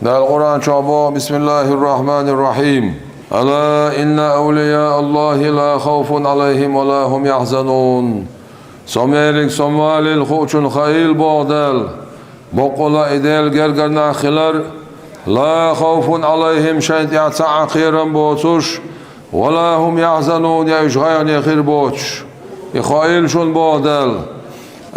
در القرآن شعبا بسم الله الرحمن الرحيم ألا إن أولياء الله لا خوف عليهم ولا هم يحزنون سميرك سمال الخوشن خيل بودل بقول إدل جرجرنا خلر لا خوف عليهم شيء يعتع خيرا بوتش ولا هم يحزنون يشغيان يخير بوتش يخيل شن بودل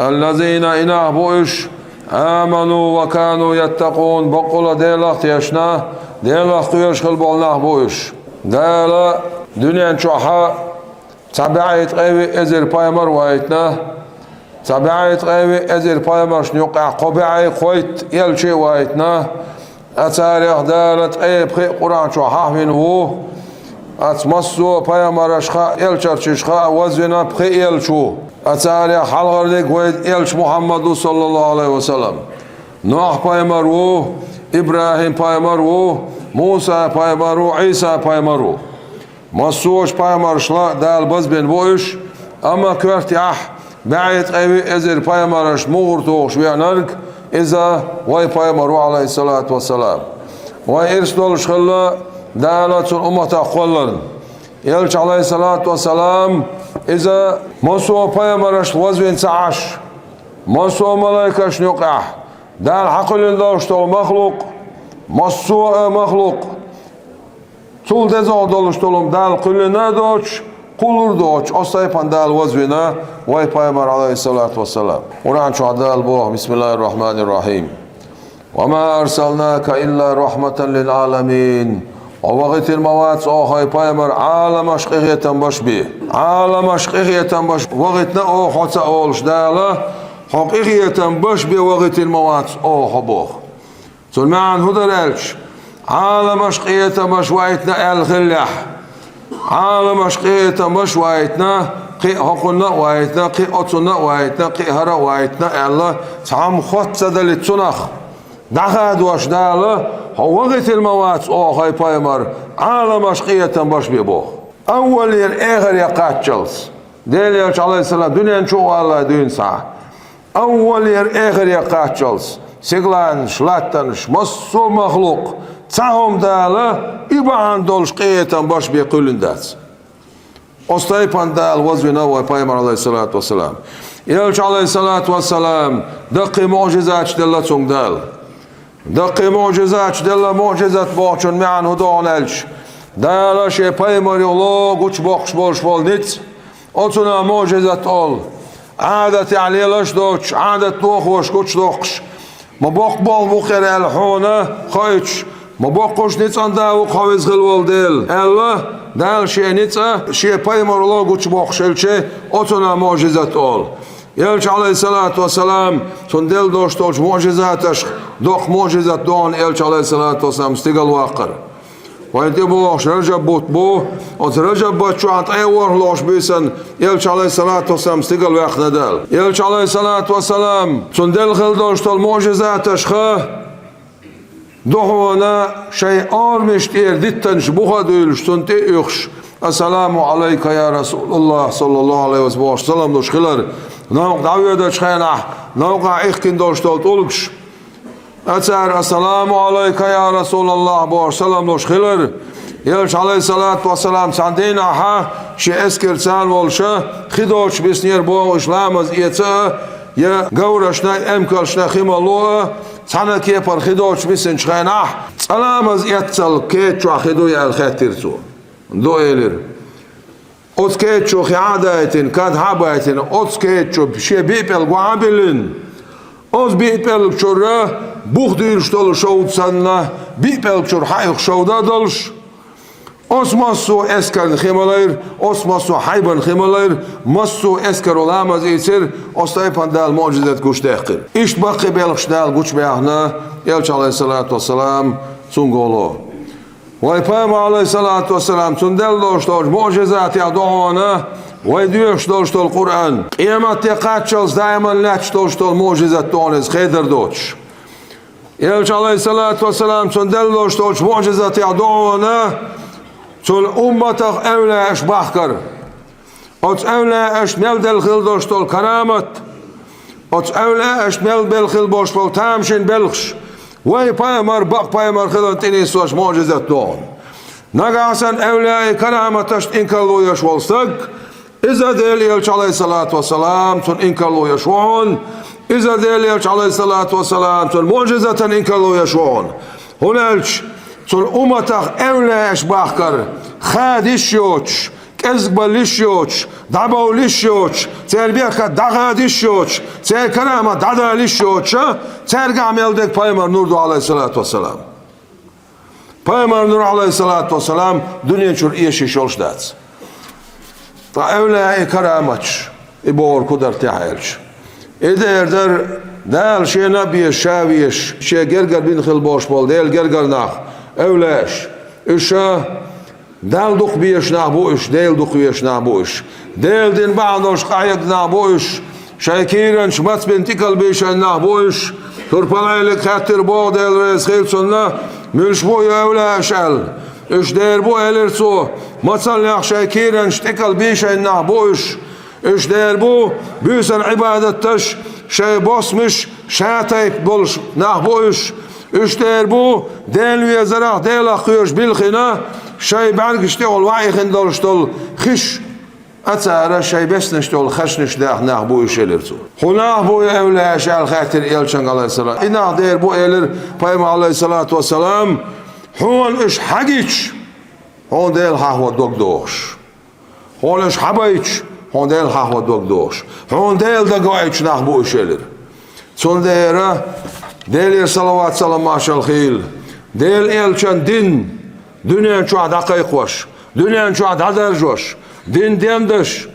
الذين إنه بوش آمنوا وكانوا يتقون بقول ديلخ يشنا ديلخ يشغل بالله بوش ديلا دنيا شوحا تبعيت قوي ازر بايمر وايتنا تبعيت قوي ازر بايمر شنوقع قبعي قويت يلشي وايتنا اتاريخ دالت اي بخي قرآن شوحا منه اتمسو بايمر اشخا يلشرشخا وزنا بخي يلشو اتاريخ حلغردك ويد يلش محمد صلى الله عليه وسلم نوح بايمر إبراهيم بايمر موسى بايمر عيسى بايمر مسوش بايمر شلا دال بز بين بوش اما كرت يح بعيد قوي ازر بايمرش مغرتوش بيعنرك اذا واي بايمر عليه الصلاة والسلام واي ارسلول شخلا دالت الامة قولن يلش عليه الصلاة والسلام اذا مسو بايمرش وزوين سعش مسو ملايكش نقع دال حقل داشتول مخلوق مسو مخلوق Tul dezal doluştolum dal kuluna doç, kulur doç. Ostaypan dal vazvina, vay Peygamber aleyhissalatu vesselam. Kur'an şu dal bu. Bismillahirrahmanirrahim. Ve ma arsalnaka illa rahmeten lil alamin. O vakit ilmavat o hay Peygamber alam aşkiyeten baş bi. Alam aşkiyeten baş. Vakitne o hata olş dala. Hakikiyeten baş bi vakit ilmavat o habuh. Sulman hudar elç. عالم أشقية مشويتنا الخلح عالم أشقية مشويتنا قي حقنا وايتنا قي أتنا وايتنا قي هرا وايتنا الله تعم خط سدل التنخ دخل واش داله هو وقت الموات أو هاي بايمر عالم أشقية مش بيبوه أول ير آخر يقاتشلس ديل يرش عليه السلام دنيا نشوف الله دين ساعة أول ير آخر يقاتشلس سيغلانش لاتنش مصو مخلوق تاهم داله إبعان دولش قيتن باش بيقولن دات أستيبان دال وزونا وبايمر عليه الصلاة والسلام يلش عليه الصلاة والسلام دقي معجزات دلا تون دال دقي معجزات دلا معجزات باچون معن هدان الش دالا شي بايمر الله قوش باقش باش بالنت أتنا معجزات أول عادت عليه لش دوش عادت دوخ وش قوش دوخش ما باقبال بخير الحونة خايتش ما باقوش نيتان داو قاوز غلوال ديل الله دال شي نيتا شي بايمر الله قوش باقشلشي أتنا معجزات أول يلش عليه الصلاة والسلام تون ديل دوش دوش معجزاتش دوخ معجزات دون يلش عليه الصلاة والسلام استيقل واقر وانتي بوش رجب بوت بو ات رجب بوت شو عط ايور لوش بيسن يلش عليه الصلاة والسلام استيقل واقنا دال يلش عليه الصلاة والسلام تون ديل خل دوش تول معجزاتش خه دهوانا شيء آرمش تير ديتنش بوها دولش تنتي يخش السلام عليك يا رسول الله صلى الله عليه وسلم دوش خلر نوق دعوية دوش خينا نوقع إخكين دوش تول تولكش أتسار السلام عليك يا رسول الله بوش سلام دوش خلر يلش عليه الصلاة والسلام ساندينا ها شي اسكر سان والشا خدوش بسنير بوش لامز إيتا يا قورشنا امكالشنا خيمالوه سنة كي پر خدوش بسن شخيناه سلامز يتسل كيتشو خدو يا الخاتيرتو دو إلير أوت كيتشو خيادايتين كاد حابايتين أوت كيتشو شي بيبل قوابلين أوت بيبل شورا بوخ ديرش دول شود سنة بيبل شور حيخ شودا دولش أسمسو اسكر خيمالير أسمسو حيبن خيمالير مسو اسكر ولامز يصير أستيبان دال معجزات قوش تحقر إيش بقي بيلخش دال قوش بيهنا يلش عليه الصلاة والسلام تنقولو ويبام عليه الصلاة والسلام تندل دوش دوش معجزات يعدونا ويديوش دوش دول القرآن قيامات يقاتشلز دائما لاتش دوش دول معجزات دونز خيدر دوش يلش عليه الصلاة والسلام تندل دوش دوش معجزات يعدونا تول أمتك أولى إش بحكر أت أولى إش مل دلخل دوشتول كرامت أت أولى إش مل بلخل بوشتول تامشين بلخش Vay payamar bak payamar kılan teni soş mucizet doğun. Nagasan evliya-i keramataş inkarlı yaşolsak, İza değil Elçi aleyhissalatu vesselam son inkarlı yaşon. İza değil Elçi aleyhissalatu vesselam son mucizeten inkarlı yaşon. Hunelç son umatak evliya eşbahkar, khadiş yoç, kezbaliş yoç, dabavliş yoç, terbiyaka dağadiş yoç, terkarama dadaliş yoç, tergameldek Peygamber Nurdu aleyhissalatu vesselam. Peygamber Nur aleyhissalatu vesselam dünya çur iyiş olşdat. Ta evliya-i keramaç ibor kudar tehayelç. Eder dal şey nabiyeş şaviyeş şey gerger bin khil boş bol del gerger nah evleş işe dal duk biyeş nah bu iş del duk biyeş nah bu iş del din bağdoş qayak nah bu iş şakiren şmat bin tikal biyeş nah bu iş turpalaylık hatır bu del rezhil sunna mülş bu evleş el iş der bu elirsu masallah şakiren ştikal biyeş nah bu iş iş der bu büyüsen ibadettaş şey bosmuş şatayıp buluş nah bu iş iş der bu del ve zarah del akıyorş bilkhina şey belki işte ol vayhin doluştol hiç atara şey besneşte ol haşneş nah bu iş elirsu hunah bu evliya şal khatir elçan aleyhisselam inah der bu elir Peygamber aleyhissalatu vesselam hon iş hagiç hon del hahva dogdoş hon iş habayç hon del hahva dogdoş hon del da goyç nah bu iş elir son dera del salavat salam maşal khil del elçan din dünya çoğad akaykoş dünya çoğad adarjoş din demdeş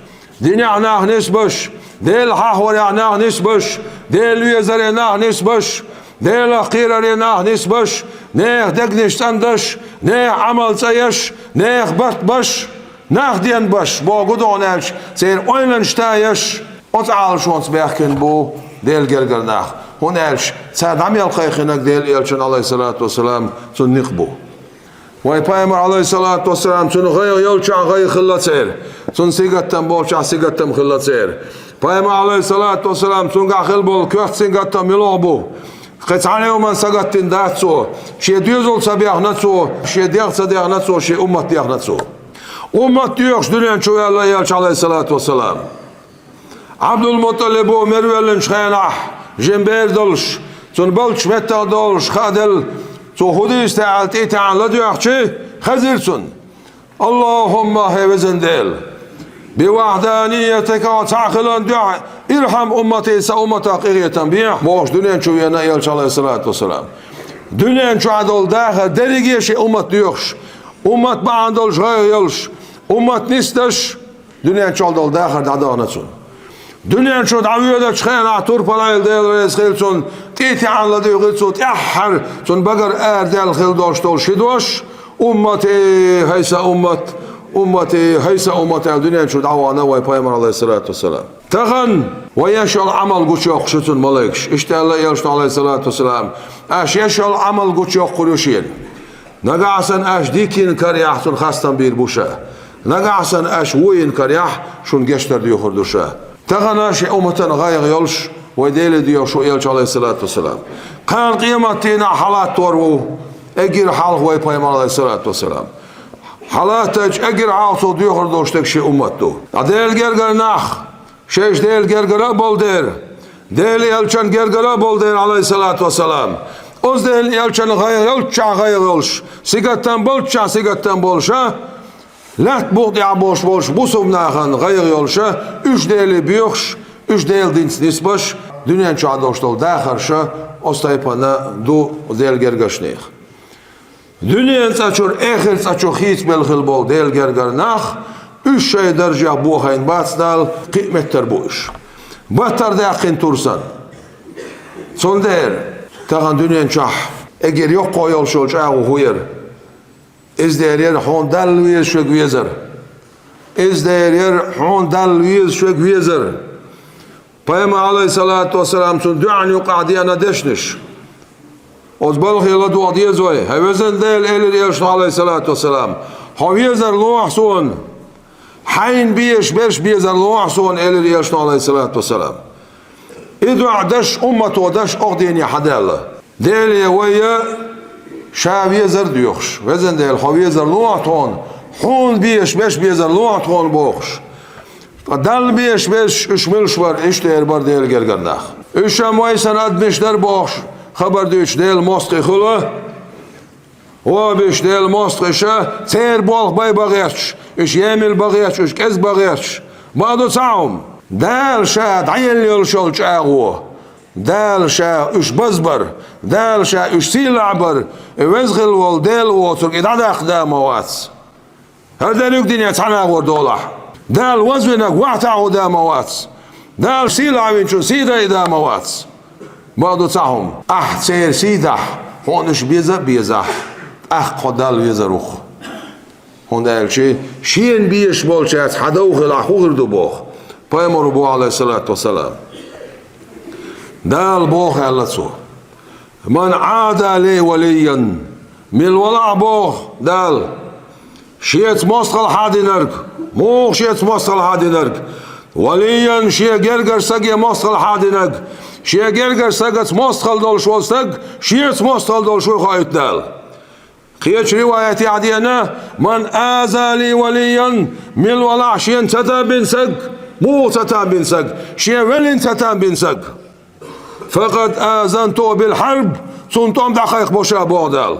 dini anah nisbaş del hahva anah nisbaş del üyezer anah nisbaş del akira anah nisbaş ne degniştandaş ne amal sayaş ne batbaş nah diyen baş bu gudonelç sen oynanştayaş o taal şons berken bu del gergernach hunelç sadam yal qayxinak del elçin aleyhissalatu vesselam sun niqbu Vay Peygamber aleyhissalatu vesselam sun gayr yolçan gayr xillatser sun sigattan bolçan sigattan xillatser Peygamber aleyhissalatu vesselam sun gahil bol kört sigattan milobu qetane uman sagattin datso şey düz olsa bir ahnatso şey dersa de ahnatso şey ummat de ahnatso ummat diyor dünyan çoğalla elçi aleyhissalatu vesselam Abdülmuttalib o Mervel'in şayanah jember dolş sun bolç metta dolş khadel so hudis ta'alti ta'ala diyor ki hazirsun Allahumma hevezen del bi vahdaniyetike ve ta'kilan diyor irham ummeti ise ummeta qiriyeten bih boş dünyan çoğuyana elçi aleyhissalatu vesselam dünyan çoğadol dağı derige şey ummat diyor ummat bağandol şayolş ummat nistaş dünyan çoğadol dağı dadanatsun dünyan çoğad aviyada çıkayan atur palayl del rezhilsun titi anla diyor gitsun tahar sun bagar erdel khildoş dol şidoş ummeti haysa ummeti haysa ummeti dünyan çoğad avana ve Peygamber aleyhissalatu vesselam tağın ve yaşal amal güç yok şutun malayk işte Allah yaşal aleyhissalatu vesselam aş yaşal amal güç yok kuruşin nagasan aş dikin kariyah sun hastan bir buşa nagasan aş uyin kariyah şun geçter diyor hurduşa tağın şey ummeten gayr yolş ve deli diyor şu elçi aleyhissalatu vesselam kan kıyametine halat torvu egir hal ve Peygamber aleyhissalatu vesselam halatach egir hal diyor hurduştek şey ummattu adel gerganah şeyş del gergara bol der del elçan gergara bol der aleyhissalatu vesselam oz del elçan gayr yolça gayr yolş sigattan bolça sigattan bolşa lat bu ya boş bu somnahan gayr yolşa üç deli büyüş üç del dins nisbaş dünyan çoğadoştol da karşı ostaypana du del gergaşneh dünyan saçur ehir saçur hiç belhil bol del gergarnah üç şey derece bu hayn batsdal kıymetler bu iş batar da yakin tursan son der tağın dünyan çah eğer yok koyol şolçağı huyur izder yer hondal viz şu güyezer izder yer hondal viz şu güyezer Peygamber aleyhissalatu vesselam sun duan yuqadiyana deşniş ozbal khila dua diye zoy hevezen del elir elçi aleyhissalatu vesselam haviyezer loh son hayn biyeş beş biyezer loh son elir elçi aleyhissalatu vesselam idu daş ummat ve daş ogdini hadalla ديل ويا شاوية زر ديوخش وزن ديل خوية زر لوعتون حون بيش بيش بيزر لوعتون بوخش دل بيش بيش اشملش بر اشتير بر ديل گرگرناخ اشم ويسن ادمش در بوخش خبر ديش ديل مستقي خلا هو بيش ديل مستقي تير بوخ باي بغيرش اش يامل بغيرش اش كز بغيرش بعدو تعم دال شاد عيل يلشل شاغوه دال شا اش بزبر دال شا اش سيلعبر وزغل والديل ووتر ادعد اخدام واتس هذا يقدر يتعنى وردوله دال وزنك وعتعو دا مواتس دال سيلعبين شو سيدا دا مواتس بعدو تعم سير سيدا هونش بيزا قدال بيزروخ هون دال شين بيش بولشات حدوخ الأخوغر دو بوخ پیامبر بو عليه الصلاة والسلام دال بوخ علتسو من عاد لي وليا من الولاء بوخ دال شيت مستقل حادي نرك مو شيت مستقل حادي نرك وليا شي جرجر سقي مستقل حادي نرك شي جرجر سقت مستقل دول شو سق شيت مستقل دول شو خايت دال قيش روايتي عدينا من آذى لي وليا من الولاء شي تتا بن سق مو تتا بن سق شي ولين تتا بن سق فقد آذنته بالحرب صنتم دقائق بوشا بودال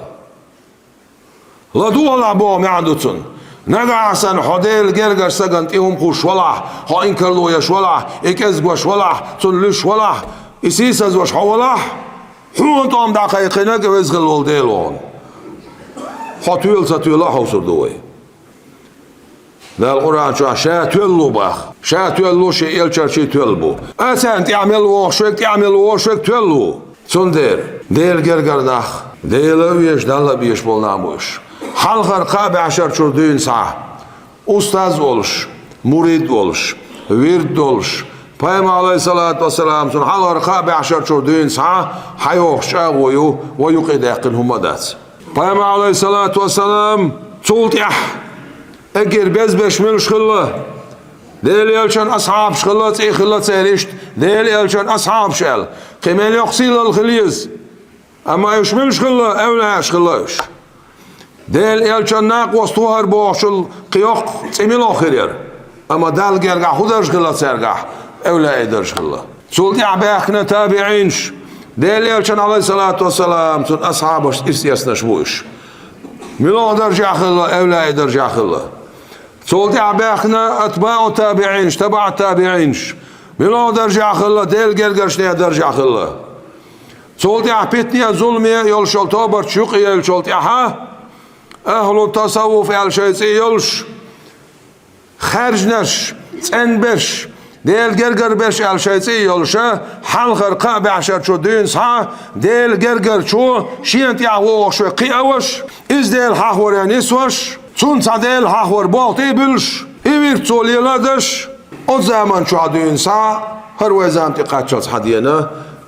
لا دول بو معدتن نگعسن حديل جرجر سجنت إهم خوش ولا ها إنكر لو يش ولا إكزجوش ولا تلش ولا إسيسز وش ولا حون تام دقائق نجوز غل والديلون حتويل ستويل حوصر دوي ده القرآن شو شاتويلو بخ شاتويلو شيء يلشر شيء تويلبو أنت تعمل وشك تعمل وشك تويلو صندر ديل جرجر نخ ديل ويش دال بيش بولناموش حلقر قابع عشر شردين ساعة أستاذ ولش مريد ولش ورد ولش پیام عليه الصلاة والسلام سن حلقر قابع عشر شردين ساعة حيوخش أغويو ويقيد يقنهم دات پیام عليه الصلاة والسلام تولتيح اگر بش ملش خلا ديل يلشان أصحاب شخلات إيه خلات سيرشت ديل يلشان أصحاب شال قمال يقصيل الخليز أما يشملش خلا أولا يشخلاش ديل يلشان ناق وسطوهر بوشل قيوق تسميل آخرير أما دال جرجع خودش خلات سيرجع أولا يدرش خلا سولتي عباقنا تابعينش ديل يلشان عليه الصلاة والسلام سن أصحابش يسنشبوش ملو درجع خلا أولا يدرجع خلا سولتي عباقنا أتباع تابعينش تبع تابعينش ملو درجع خلا ديل جرجرش نه درجع خلا سولتي عبيتني ظلمي يلشل توبر شوق يلشل تيها أهل التصوف يلشل يلش خرجنش تنبش ديل جرجر بش يلشل يلشه حلقر قابع عشر شو دين صح ديل جرجر شو شينت يعوق شو قياوش إز ديل حاور يعني سوش تون ديل حاور باطي بلش إبير تولي لادش o zaman şu adı insan her vazan kaçacağız hadiyene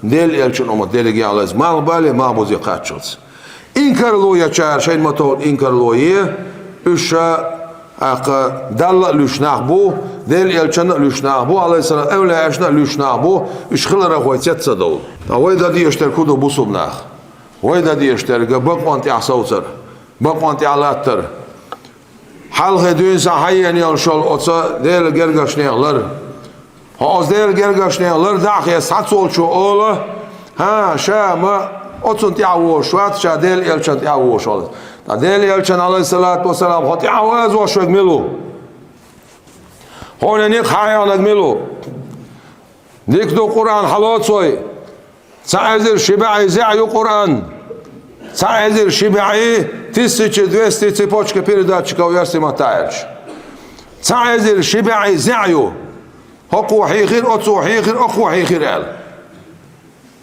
del elçin ama delege alaz mal bale mabuzi kaçacağız inkarlo yaşar şey motor inkarloyu üşa aqa dalla lüşnah bu del elçin lüşnah bu aleyhisselam evle yaşna lüşnah bu üşkhlara qoyacaqsa da o da diyişler kudu bu subnah o da diyişler gabaqanti ahsautsar baqanti alattar حلقه دوین ساحیانی آنشال اوتا دیل گرگشنیالر ها از دیل گرگشنیالر داخل سات سال شو اوله ها شام اوتون تیاوش وات شا دیل یلچن تیاوش آل دیل یلچن علیه الصلاة والسلام ها تیاوز واشوک میلو هون نیک خیانت میلو نیک دو قرآن حلات سوی سعیزر شبعی زعیو قرآن سعیزر شبعی 1200 цепочка передатчиков версии Матаевич. Цаизир шибаи зяю. Хоку хихир, отцу хихир, оку хихир эл.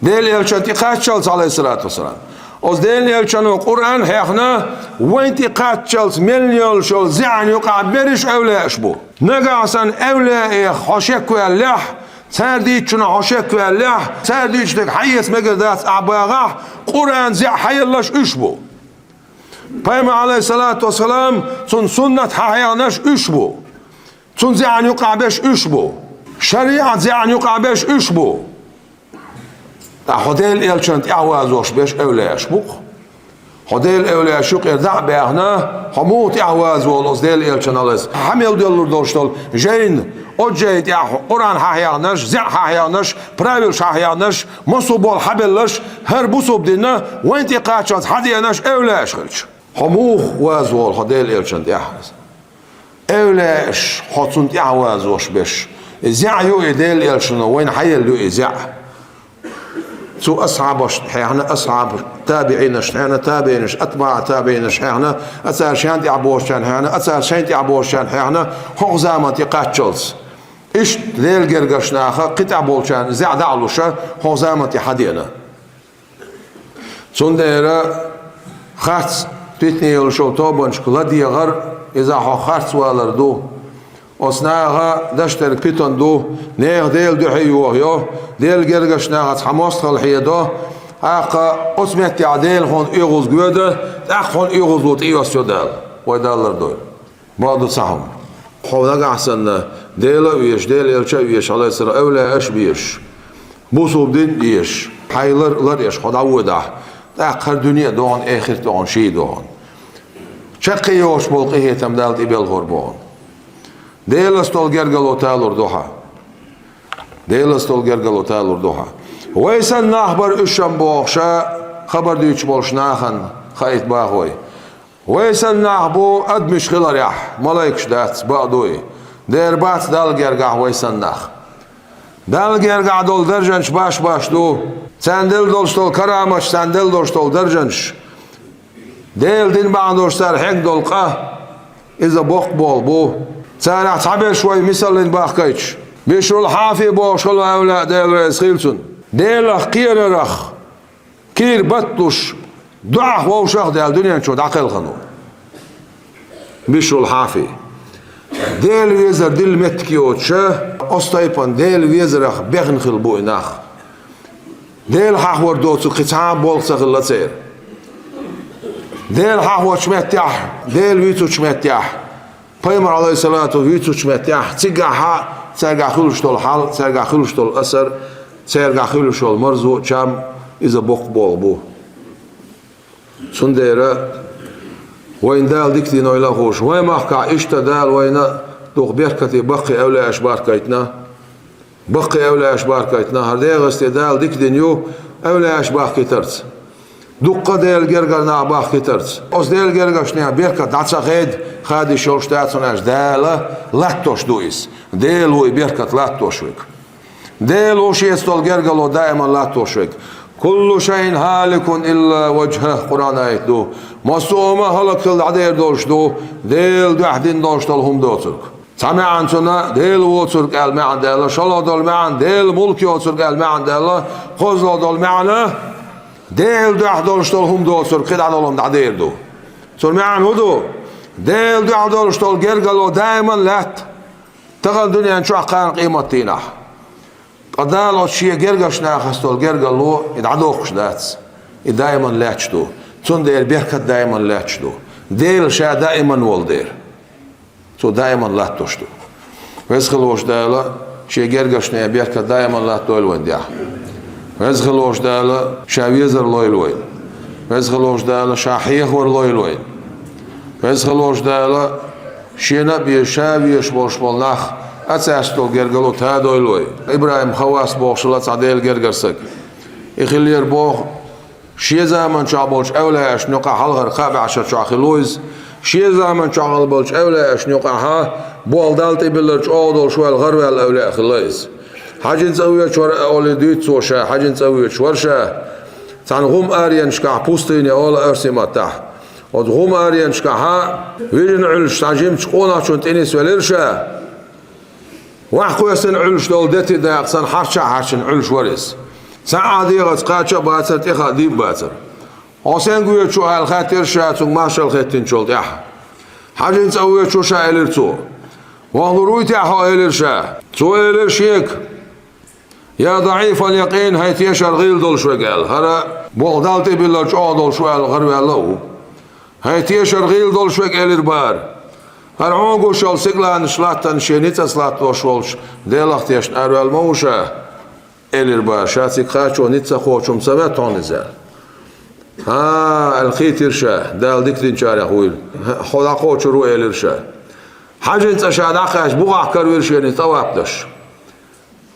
Дел елчан тикатчалц алейхиссалату вассалам. Оз дел елчан Кур'ан хехна вайн тикатчалц мельньол шол зян юқа бериш эвлеш бу. Нагасан эвле хошек вэллях سرديتشنا عشاق والله سرديتشك حيث مقدات أعباغه قرآن زي حيالله إشبو Peygamber aleyhissalatu vesselam son sünnet hayanaş üç bu. Son ziyan yuqa beş üç bu. Şeriat ziyan yuqa beş üç bu. هديل إلشنت إعوازوش بيش أولاش بوق هديل أولاش شوق إردع بيهنا هموت إعواز والوز ديل إلشن أليس حميل ديل دوشتول جين أجيت ياحو قرآن حاحيانش زع حاحيانش براويل شاحيانش مصوبول حبلش هر بوصوب دينا وانتي قاتشات حديانش أولاش خلش هموخ وازوال هديل إلشنت إعواز أولاش حطنت إعوازوش بيش زع يو إديل إلشنو وين حيل يو إزع سو أصعب إحنا أصعب تابعينش إحنا تابعينش أتباع تابعينش إحنا أسأل شان تعبوشان إحنا أسأل شان تعبوشان إحنا هو زمان تقاتشلز إيش ليل جرجش ناخا قطع بولشان زع دعلوشا هو زمان تحدينا سنديرا خاص تيتني يلشو توبنش كلا ديغر إذا هو خاص والردو أصنعها دشترك بيتون دو نيغ ديل دو حيوه يو ديل جرجش ناغت حماس خلحيه دو أقا أسمت تعديل هون إيغوز جودة أخ هون إيغوز وط إيوس يدال ويدالر دول بعض صحهم حولك أحسن ديل ويش ديل إلشا ويش على سر أولا أش بيش بوصوب دين يش حيلر لر يش خد عوده آخر دنيا دون آخر دون شي دون شقي يوش بلقيه تمدالت إبل غربون ديل استول جرجلو تالور دوحة ديل استول جرجلو تالور دوحة ويسن نخبر اشم بوخشا خبر ديش بولش ناخن خايت باغوي ويسن نخبو ادمش خلر يح ملايكش دات بعدوي دير بات دال جرجع ويسن نخ دال جرجع دول درجنش باش دو سندل دول شتول كرامش سندل دول شتول درجنش ديل دين باندوش سر حق دول قه إذا بوق بول بو سارع تعبير شوي مثل باخكيتش بيشرو الحافي بوش خلو أولاد ديل رئيس خيلسون ديل قير رخ كير بطش دعه ووشخ ديل دنيا نشو دعقل خنو بيشرو الحافي ديل ويزر ديل متكيوتشا أستايبان ديل ويزرخ بيغن خلبو إناخ ديل حاحور دوتسو قطعان بولسخ اللتسير ديل حاحور شمتيح ديل ويتو شمتيح پیامبر علیه السلام ویتوش متیح تیگه سرگه خیلشتول حال سرگه خیلشتول اثر سرگه خیلشتول مرزو چم ایز بوق بول بو سندره وين دال ديك دين ولا خوش وين ما حكى إيش تدال وين دوغ بيركتي بقي أولى أشبار كيتنا بقي أولى أشبار كيتنا هردي غستي دال ديك دين يو أولى أشبار كيترت دقة ديل جرجرنا عباخ كيترت أص ديل جرجشنا بيركت دعسا خيد خادي شوش تاعتناش دالة لاتوش دويس ديل هو بيركت لاتوشوك ديل هو شيء استول جرجلو دائما لاتوشوك كل شيء هالك إلا وجهه قرآن آيت دو مصومة هلك العدير دوش دو ديل دوحدين دوش دولهم دوترك سمعان سنة ديل ووترك المعن ديلا شلا دول معن ديل ملكي ووترك المعن ديلا خزلا دول معنا ديل دوح دوش دولهم دوترك خد عدولهم عدير دو سر معن هدو ديل دوح دوش دول جرجلو دائما لات تغل دنيا نشوح قان قيمة تينح قدالو شيء جرجش ناخستول جرجلو يدعدوخش داتس دائما لاتشدو تون دير بيركت دائما لاتشدو دير شا دائما والدير تو دائما لاتوشدو ويزخلوش دالا شيء جرجش نا بيركت دائما لاتول وين ديا ويزخلوش دالا شا ويزر لويل وين ويزخلوش دالا شا حيخور لويل وين ويزخلوش دالا شيء نبي شاويش بوش بالنخ أتساشتول جرجلو تادويلوي إبراهيم خواص بوشلات عديل جرجرسك يخلير بوخ شي زمان شعبولش أولاش نقع حلغر قابع عشر شاخلويز شي زمان شعبولش أولاش نقع ها بول دالتي بلرش أودول شوال غربي الأولاء خليز حاجة نسويه شور أولي ديت سوشا حاجة نسويه شورشا تان غم آريان شكا بوستيني أولا أرسي متاح غم آريان شكا ها ويجن علش تاجيم تقونا شون تينيس وليرشا وحكو يسن علش دول دتي داق سن حرشا حرشن علش ورس ساعة ديغت قاتشا باتر تيخا ديب باتر حسين قوية شو هالخاتر شاتون ماشا الخاتين شولت اح حاجة نسوية شو شا إلرتو وانظروي تاحو إلرشا تو إلرشيك يا ضعيف اليقين هاي تيشر غيل دول شو قال هرا بوغدالتي بالله شو دول شو الغربي اللو هاي تيشر غيل دول شو قال إربار هرعونقو شول سيقلان شلاتن شينيتا سلاتو شولش ديلخ تيشن أروال موشا الربا شاتي خاشو نتسا خوشم سمات تونزال ها الخيتر شا دال ديكتين شارع خويل خدا خوش رو الرشا حاجة انت شاد عقاش بوغا كرويرش يعني توابدش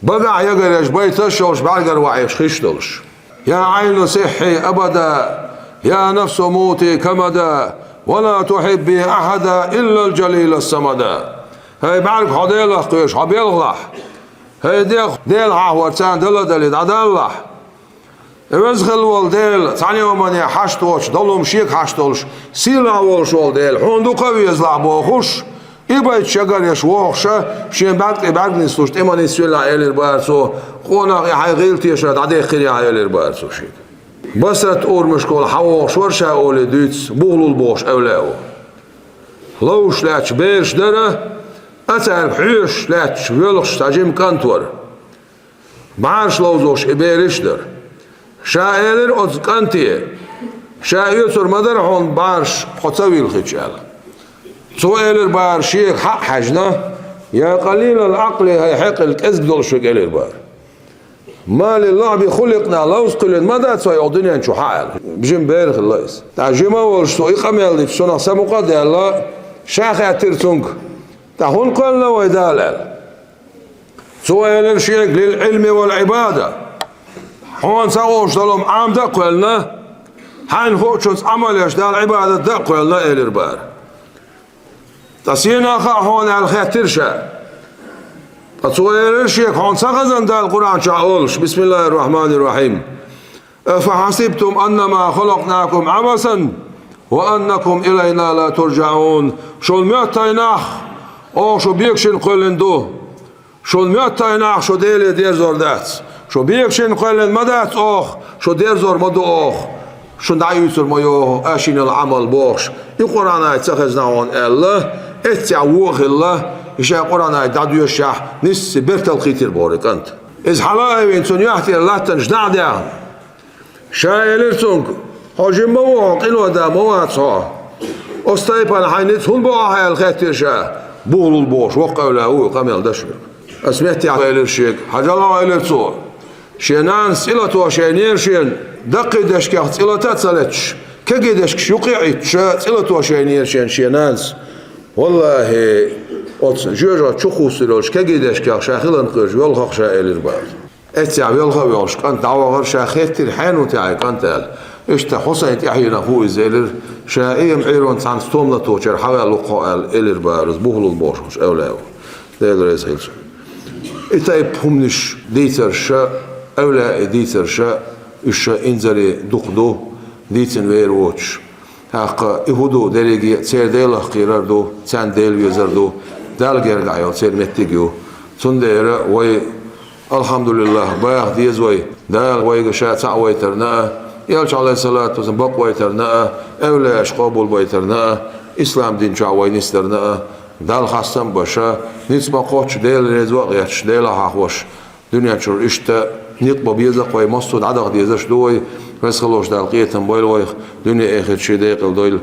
بقى يقرش بيتش وش بعقر وعيش خشتلش يا عين صحي أبدا يا نفس موتي كمدا ولا تحبي أحدا إلا الجليل الصمدا هاي بعرف حديلة قيش حبيلغلح هاي ديل عهورتان دل عدالله وزغل والديل ثاني ومن حشتوش دلهم شيك حشتولش سيلا والش والديل حوندو قوي يزلع بوخوش يبقى يتشجر يشوخشا شين بعد نسوشت إما نسويلا إلير بارسو قونا يحي غيلتي يشرد عدي خيريا إلير بارسو شيك بسرت أور مشكول حوخش ورشا أولي دوتس بغلو البوش أولاو لوش لاتش بيرش دره أتعرف حيش لاتش ويلخش تاجيم كانتور معاش لوزوش إبيرش در شاعر أز كانتيه شاعر سر مدر هون بارش خطويل خيشال سؤال بار شيخ حق حجنا يا قليل العقل هي حق الكذب دول شو قال البار ما لله خلقنا لوز قلن مدى تسوي الدنيا شو حال بجيم بارخ الليس تعجيما والشو يقام يلي شو سمقاد يلا شاخ ترتونك تهون قلنا ويدالل سؤال الشيخ للعلم والعباده هون سووش دلهم عام دقلنا حين خوشوس عمل يشدال عبادة دقلنا إلى البار تسينا خا هون على خاترشا تصوير الشيخ هون سغزن دا القرآن شاولش بسم الله الرحمن الرحيم فحسبتم أنما خلقناكم عبثا وأنكم إلينا لا ترجعون شو الميتيناخ أو شو بيكشن قلندو شو الميتيناخ شو ديلي دير زوردات شو بيكشن قلن مدات أوخ شو دير زور مدو أوخ شو دعيوتر ميو أشين العمل بوخش القرآن يتخذناون الله اتعوخ الله إشياء القرآن يدعدو يشاح نس برتل خيتر بورك أنت إذ حلاقي وينتون يحتي الله تنجدع ديان شايلرتونك حجم موعق إلو دا موعد صح أستيبان حينت هون بوعها الخيتر شا بولو البوش وقعوا له قميل دشبك أسمعتي على الشيك حاجة الله إلى تصور شينان سيلة وشينير شين دقي دشك سيلة تسلتش كجي دشك شقيعتش سيلة وشينير شين شينانس والله أتصل جوجا شخو سيلوش كجي دشك شاخلن قرج يلخق شائل بعد اتيا يلخق يلش كان دعوة غير شاخيت الحين وتاعي كان تال إيش حسين تحيينا هو زيلر شائم عيرون سان ستومنا توشر حوالي لقاء إلر بارز بوهلو البوش أولاو ديلر يسهلش إتايب همنش ديتر شا أولا ديتر شا إيش إنزلي دقدو ديتن ويروتش هاق إهودو دليجي تسير ديلا قيرار دو تسان ديل يزر دو دال جرجعيو تسير متجيو تندير وي الحمد لله بايع ديز وي دال وي شا تعوي ترنا يالش عليه الصلاة والسلام بق وي ترنا أولا أشقابول وي ترنا إسلام دين شعوي نسترنا دال خاصم باشا نسبة قوتش ديل رزوق ياتش ديل حاخوش دنيا شر إشتا نقبة بيزق وي مصود عدق ديزش دوي بس خلوش دال قيتن بويل وي دنيا آخر شي ديقل دويل